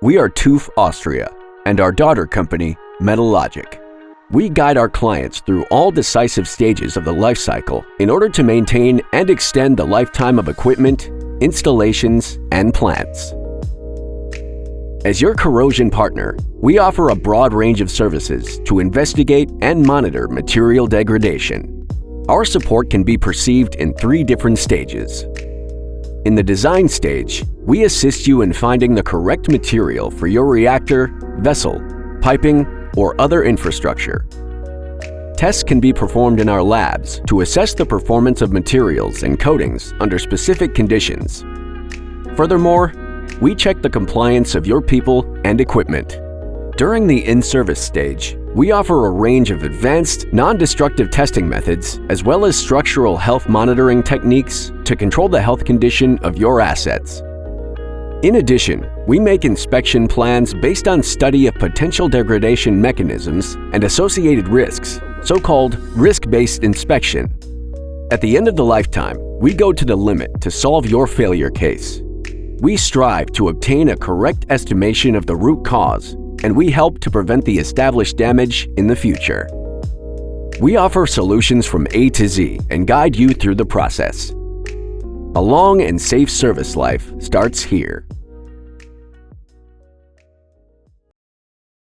We are TÜV Austria and our daughter company, METALogic. We guide our clients through all decisive stages of the life cycle in order to maintain and extend the lifetime of equipment, installations, and plants. As your corrosion partner, we offer a broad range of services to investigate and monitor material degradation. Our support can be perceived in 3 different stages. In the design stage, we assist you in finding the correct material for your reactor, vessel, piping, or other infrastructure. Tests can be performed in our labs to assess the performance of materials and coatings under specific conditions. Furthermore, we check the compliance of your people and equipment. During the in-service stage, we offer a range of advanced, non-destructive testing methods as well as structural health monitoring techniques to control the health condition of your assets. In addition, we make inspection plans based on study of potential degradation mechanisms and associated risks, so-called risk-based inspection. At the end of the lifetime, we go to the limit to solve your failure case. We strive to obtain a correct estimation of the root cause, and we help to prevent the established damage in the future. We offer solutions from A to Z and guide you through the process. A long and safe service life starts here.